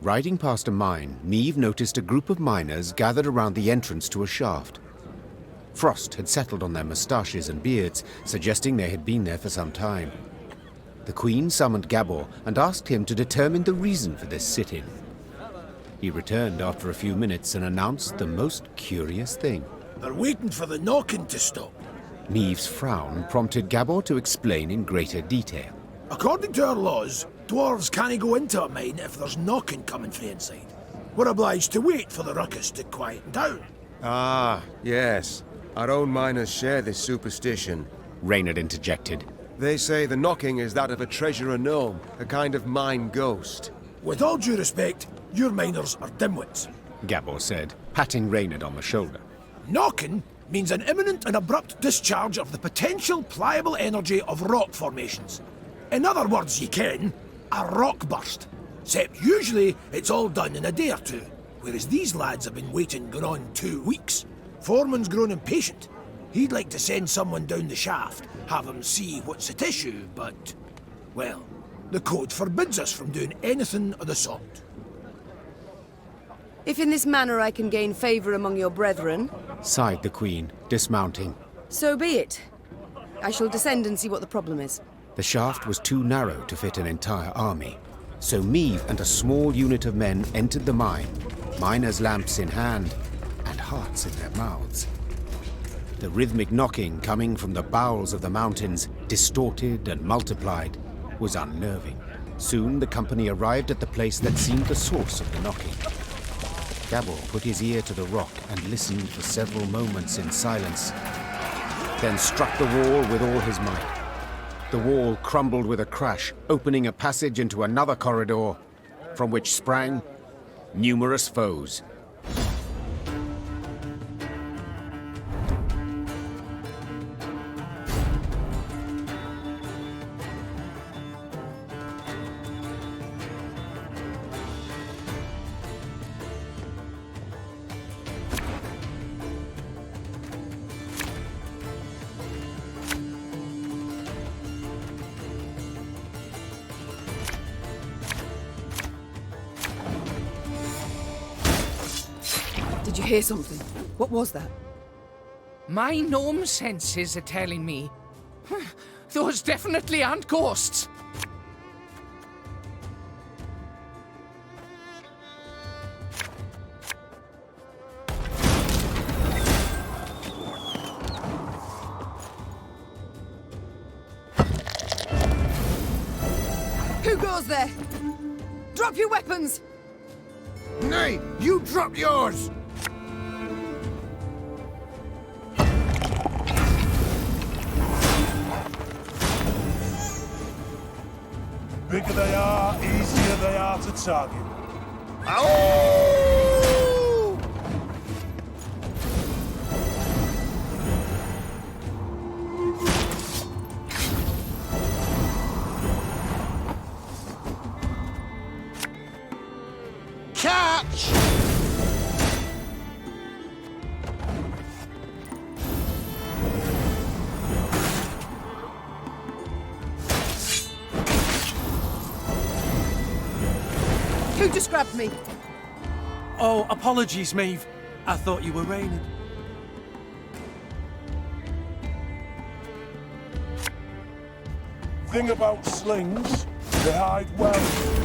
Riding past a mine, Meve noticed a group of miners gathered around the entrance to a shaft. Frost had settled on their moustaches and beards, suggesting they had been there for some time. The Queen summoned Gabor and asked him to determine the reason for this sit-in. He returned after a few minutes and announced the most curious thing. They're waiting for the knocking to stop. Meve's frown prompted Gabor to explain in greater detail. According to our laws, dwarves can't go into a mine if there's knocking coming from inside. We're obliged to wait for the ruckus to quieten down. Ah, yes. Our own miners share this superstition. Reynard interjected. They say the knocking is that of a treasurer gnome, a kind of mine ghost. With all due respect, your miners are dimwits. Gabor said, patting Reynard on the shoulder. Knocking means an imminent and abrupt discharge of the potential pliable energy of rock formations. In other words, ye ken, a rock burst. Except usually it's all done in a day or two, whereas these lads have been waiting going on 2 weeks. Foreman's grown impatient. He'd like to send someone down the shaft, have him see what's at issue, but, well, the code forbids us from doing anything of the sort. If in this manner I can gain favor among your brethren, Sighed the Queen, dismounting. So be it. I shall descend and see what the problem is. The shaft was too narrow to fit an entire army, so Meve and a small unit of men entered the mine, miners' lamps in hand, and hearts in their mouths. The rhythmic knocking coming from the bowels of the mountains, distorted and multiplied, was unnerving. Soon the company arrived at the place that seemed the source of the knocking. Gabor put his ear to the rock and listened for several moments in silence, then struck the wall with all his might. The wall crumbled with a crash, opening a passage into another corridor, from which sprang numerous foes. Did you hear something? What was that? My gnome senses are telling me. Those definitely aren't ghosts. Who goes there? Drop your weapons! Nay, you drop yours! Bigger they are, easier they are to target. Ow! Catch! Who just grabbed me? Oh, apologies, Meve. I thought you were raining. Thing about slings, they hide well.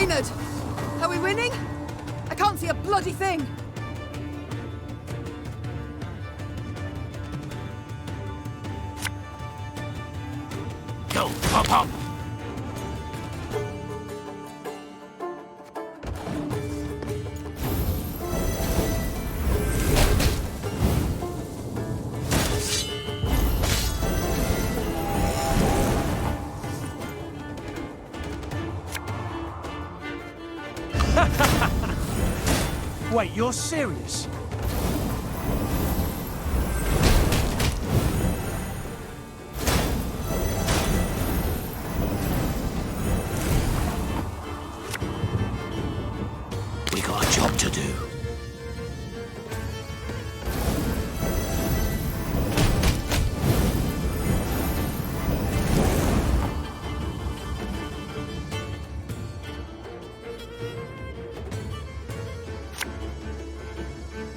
Reynard! Are we winning? I can't see a bloody thing! Go, hop, hop! Wait, you're serious? We got a job to do.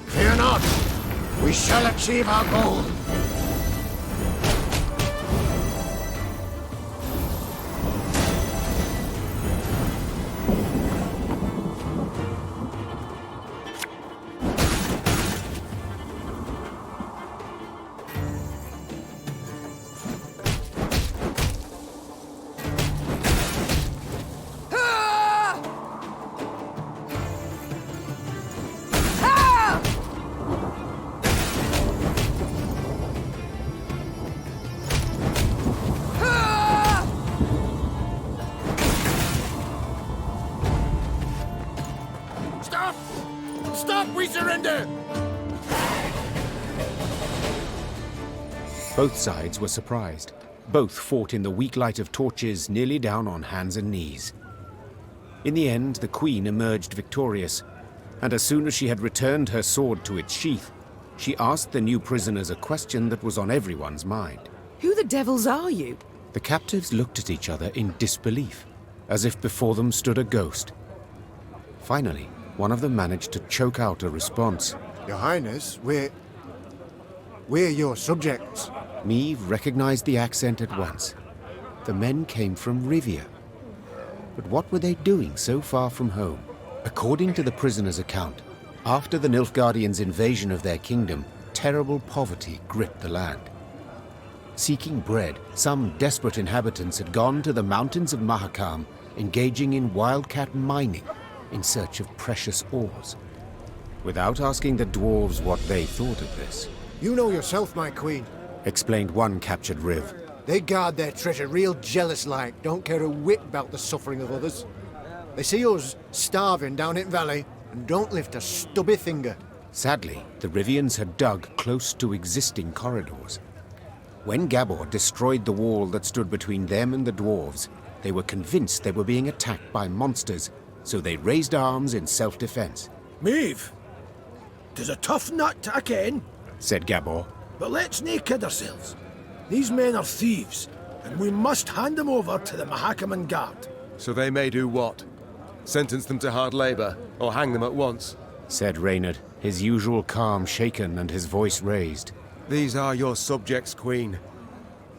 Fear not. We shall achieve our goal. Stop! Stop! We surrender! Both sides were surprised. Both fought in the weak light of torches, nearly down on hands and knees. In the end, the Queen emerged victorious, and as soon as she had returned her sword to its sheath, she asked the new prisoners a question that was on everyone's mind. Who the devils are you? The captives looked at each other in disbelief, as if before them stood a ghost. Finally, one of them managed to choke out a response. Your Highness, we're your subjects. Meve recognized the accent at once. The men came from Rivia. But what were they doing so far from home? According to the prisoner's account, after the Nilfgaardians' invasion of their kingdom, terrible poverty gripped the land. Seeking bread, some desperate inhabitants had gone to the mountains of Mahakam, engaging in wildcat mining in search of precious ores. Without asking the dwarves what they thought of this, You know yourself, my queen. explained one captured Riv. They guard their treasure real jealous-like, don't care a whit about the suffering of others. They see us starving down in valley and don't lift a stubby finger. Sadly, the Rivians had dug close to existing corridors. When Gabor destroyed the wall that stood between them and the dwarves, they were convinced they were being attacked by monsters, so they raised arms in self-defense. Maeve, 'tis a tough nut to a ken, Said Gabor. but let's nae kid ourselves. These men are thieves, and we must hand them over to the Mahakaman Guard. So they may do what? Sentence them to hard labor, or hang them at once? Said Reynard, his usual calm shaken and his voice raised. These are your subjects, Queen.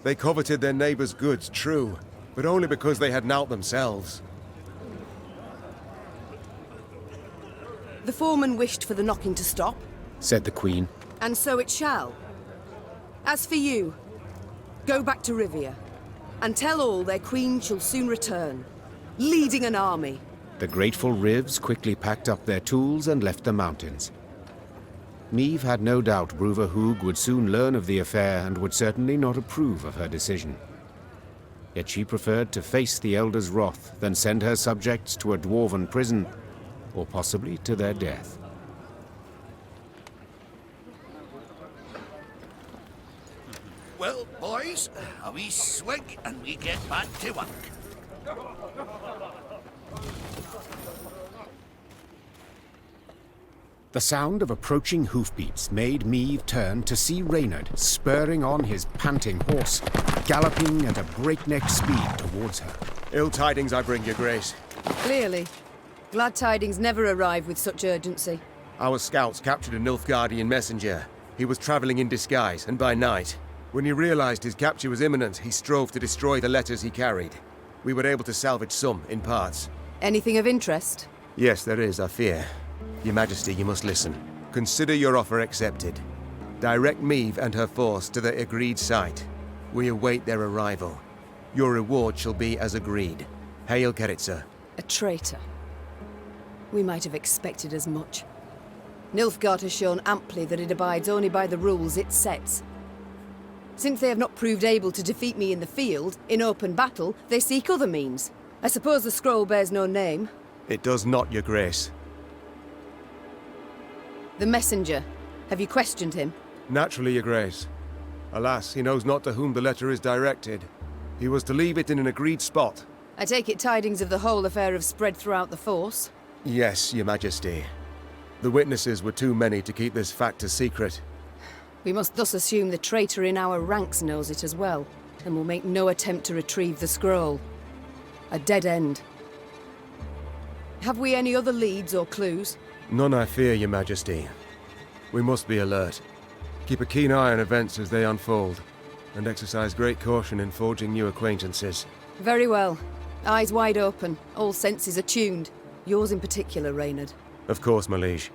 They coveted their neighbors' goods, true, but only because they had nought themselves. The foreman wished for the knocking to stop, Said the Queen. and so it shall. As for you, go back to Rivia, and tell all their queen shall soon return, leading an army. The grateful Rivs quickly packed up their tools and left the mountains. Meve had no doubt Bruva Hoog would soon learn of the affair and would certainly not approve of her decision. Yet she preferred to face the Elder's wrath than send her subjects to a dwarven prison, or possibly to their death. Well, boys, a wee swig and we get back to work. The sound of approaching hoofbeats made Meve turn to see Reynard spurring on his panting horse, galloping at a breakneck speed towards her. Ill tidings I bring, your grace. Clearly. Glad tidings never arrive with such urgency. Our scouts captured a Nilfgaardian messenger. He was traveling in disguise, and by night. When he realized his capture was imminent, he strove to destroy the letters he carried. We were able to salvage some, in parts. Anything of interest? Yes, there is, I fear. Your Majesty, you must listen. Consider your offer accepted. Direct Meve and her force to the agreed site. We await their arrival. Your reward shall be as agreed. Hail Keritsa. A traitor. We might have expected as much. Nilfgaard has shown amply that it abides only by the rules it sets. Since they have not proved able to defeat me in the field, in open battle, they seek other means. I suppose the scroll bears no name. It does not, Your Grace. The messenger. Have you questioned him? Naturally, Your Grace. Alas, he knows not to whom the letter is directed. He was to leave it in an agreed spot. I take it tidings of the whole affair have spread throughout the force? Yes, Your Majesty. The witnesses were too many to keep this fact a secret. We must thus assume the traitor in our ranks knows it as well, and will make no attempt to retrieve the scroll. A dead end. Have we any other leads or clues? None, I fear, Your Majesty. We must be alert. Keep a keen eye on events as they unfold, and exercise great caution in forging new acquaintances. Very well. Eyes wide open, all senses attuned. Yours in particular, Reynard. Of course, my liege.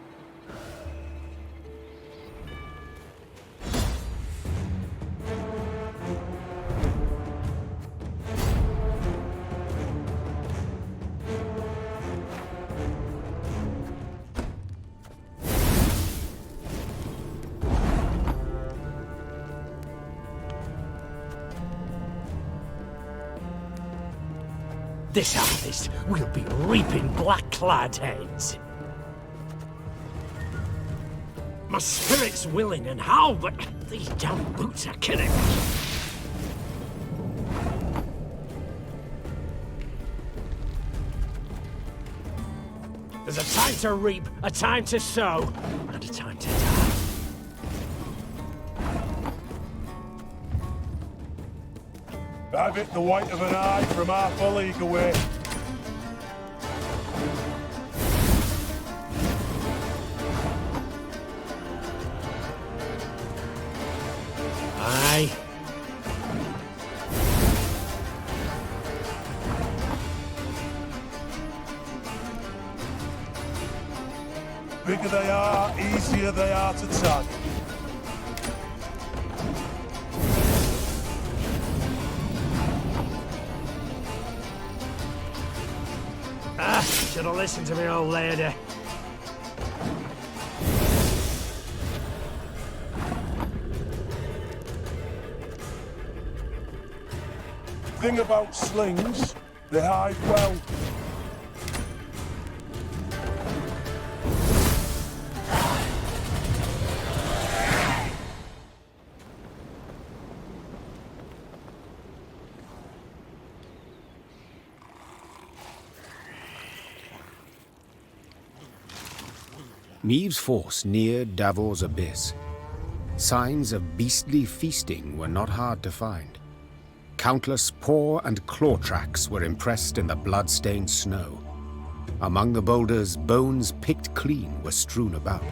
This harvest, we'll be reaping black-clad heads. My spirit's willing and how, but these damn boots are killing me. There's a time to reap, a time to sow, and a time to die. I've hit the white of an eye from half a league away. Aye. Bigger they are, easier they are to tag. Should have listened to me, old lady. Thing about slings, they hide well. Meve's force neared Davor's abyss. Signs of beastly feasting were not hard to find. Countless paw and claw tracks were impressed in the blood-stained snow. Among the boulders, bones picked clean were strewn about.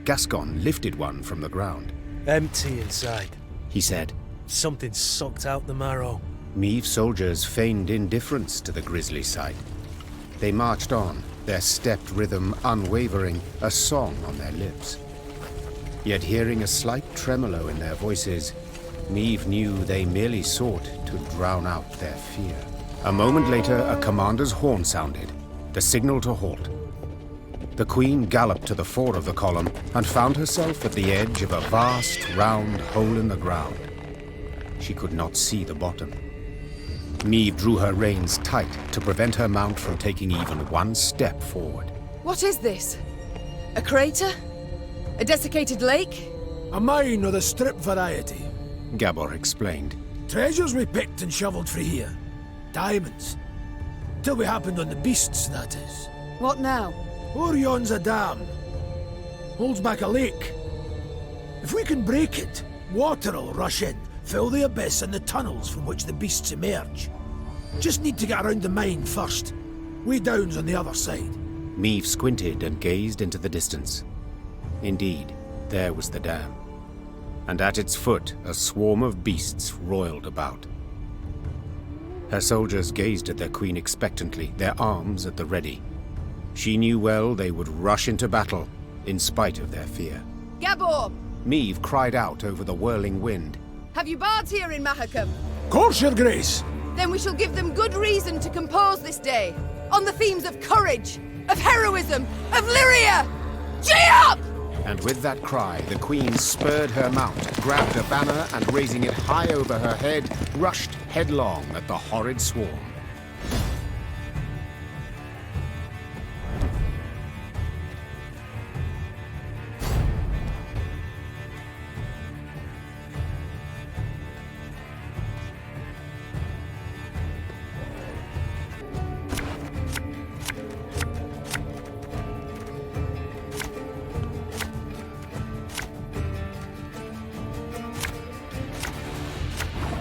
Gascon lifted one from the ground. Empty inside, He said. Something sucked out the marrow. Meve soldiers feigned indifference to the grisly sight. They marched on, their stepped rhythm unwavering, a song on their lips. Yet hearing a slight tremolo in their voices, Meve knew they merely sought to drown out their fear. A moment later, a commander's horn sounded, the signal to halt. The Queen galloped to the fore of the column and found herself at the edge of a vast, round hole in the ground. She could not see the bottom. Meve drew her reins tight to prevent her mount from taking even one step forward. What is this? A crater? A desiccated lake? A mine of the strip variety. Gabor explained. Treasures we picked and shoveled for here. Diamonds. Till we happened on the beasts, that is. What now? Orion's a dam. Holds back a lake. If we can break it, water'll rush in, fill the abyss and the tunnels from which the beasts emerge. Just need to get around the mine first. Way down's on the other side. Meve squinted and gazed into the distance. Indeed, there was the dam. And at its foot, a swarm of beasts roiled about. Her soldiers gazed at their queen expectantly, their arms at the ready. She knew well they would rush into battle, in spite of their fear. Gabor! Meve cried out over the whirling wind. Have you bards here in Mahakam? Course, Your Grace. Then we shall give them good reason to compose this day, on the themes of courage, of heroism, of Lyria! Gee up! And with that cry, the queen spurred her mount, grabbed a banner, and raising it high over her head, rushed headlong at the horrid swarm.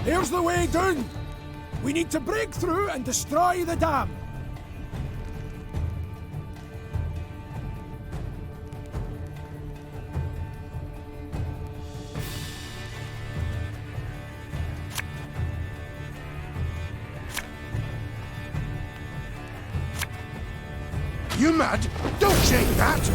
Here's the way down. We need to break through and destroy the dam. You mad? Don't shake that!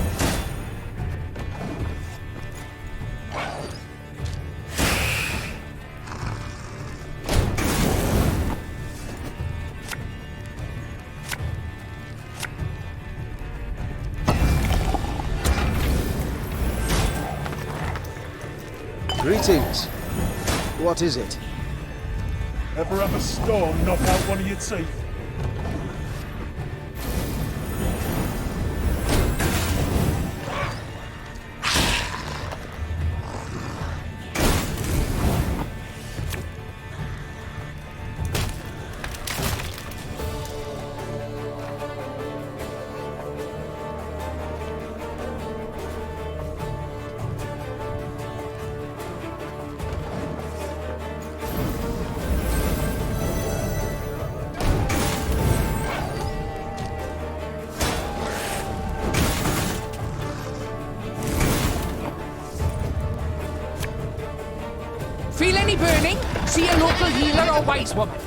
Greetings. What is it? Ever have a storm knock out one of your teeth? Feel any burning? See a local healer or wise woman.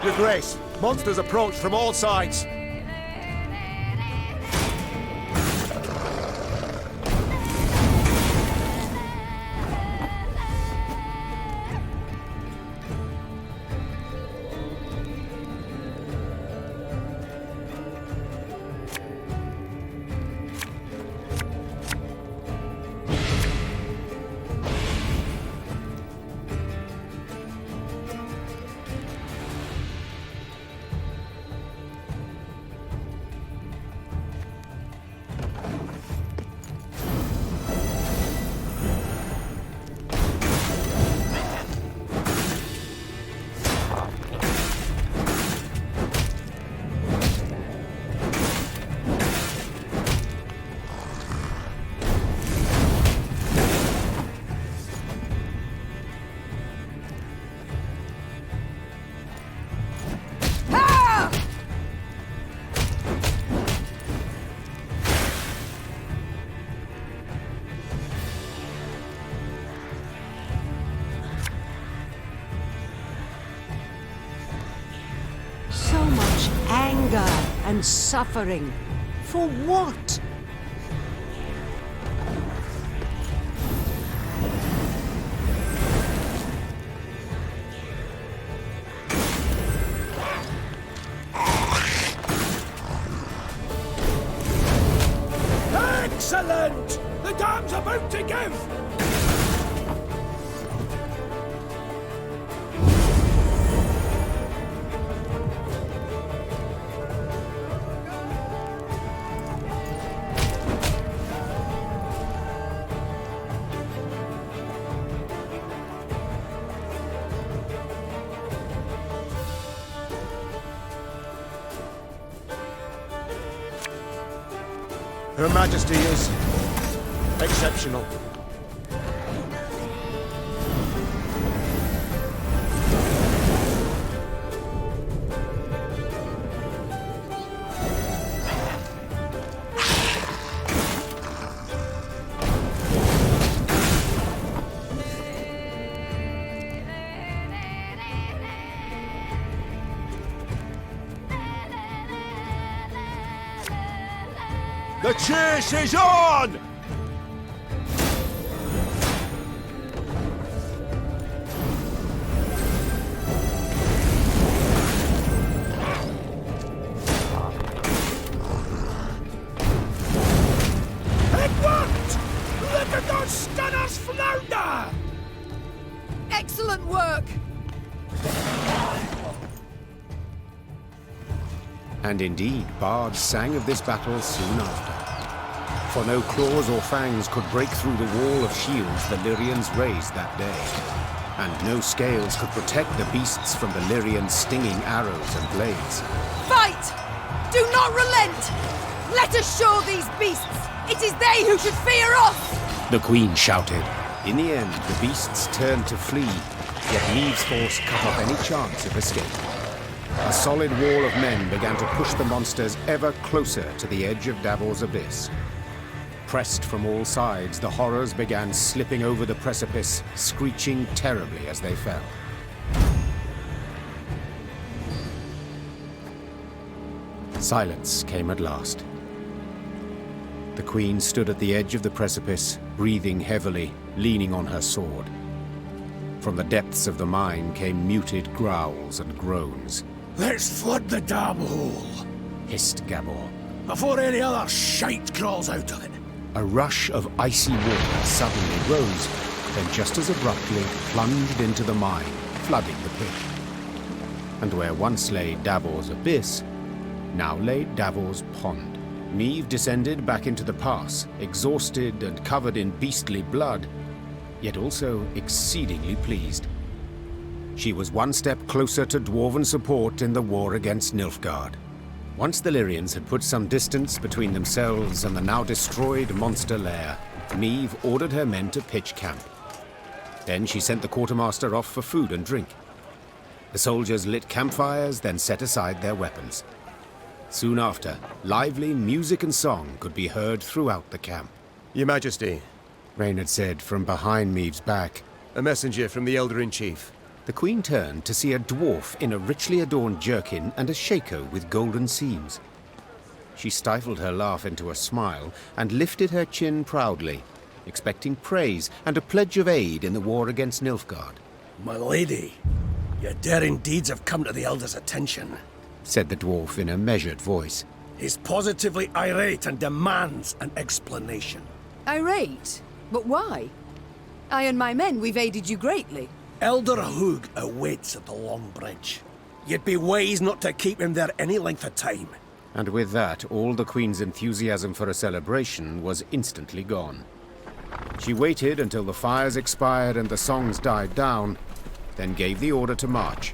Your Grace, monsters approach from all sides. So much anger and suffering. For what? Excellent! The dam's about to give! Her Majesty is exceptional. The chase is on! It worked! Look at those stunners flounder! Excellent work! And indeed, bards sang of this battle soon after. For no claws or fangs could break through the wall of shields the Lyrians raised that day. And no scales could protect the beasts from the Lyrians' stinging arrows and blades. Fight! Do not relent! Let us show these beasts! It is they who should fear us! The Queen shouted. In the end, the beasts turned to flee, yet Neve's force cut off any chance of escape. A solid wall of men began to push the monsters ever closer to the edge of Davor's abyss. Pressed from all sides, the horrors began slipping over the precipice, screeching terribly as they fell. Silence came at last. The Queen stood at the edge of the precipice, breathing heavily, leaning on her sword. From the depths of the mine came muted growls and groans. Let's flood the damn hole, Hissed Gabor. before any other shite crawls out of it. A rush of icy water suddenly rose, then just as abruptly plunged into the mine, flooding the pit. And where once lay Davor's abyss, now lay Davor's pond. Neve descended back into the pass, exhausted and covered in beastly blood, yet also exceedingly pleased. She was one step closer to dwarven support in the war against Nilfgaard. Once the Lyrians had put some distance between themselves and the now destroyed monster lair, Neve ordered her men to pitch camp. Then she sent the quartermaster off for food and drink. The soldiers lit campfires, then set aside their weapons. Soon after, lively music and song could be heard throughout the camp. Your Majesty, Reynard said from behind Neve's back. a messenger from the Elder-in-Chief. The Queen turned to see a dwarf in a richly adorned jerkin and a shako with golden seams. She stifled her laugh into a smile and lifted her chin proudly, expecting praise and a pledge of aid in the war against Nilfgaard. My lady, your daring deeds have come to the Elder's attention, said the dwarf in a measured voice. He's positively irate and demands an explanation. Irate? But why? I and my men, we've aided you greatly. Elder Hug awaits at the Long Bridge. You'd be wise not to keep him there any length of time. And with that, all the Queen's enthusiasm for a celebration was instantly gone. She waited until the fires expired and the songs died down, then gave the order to march.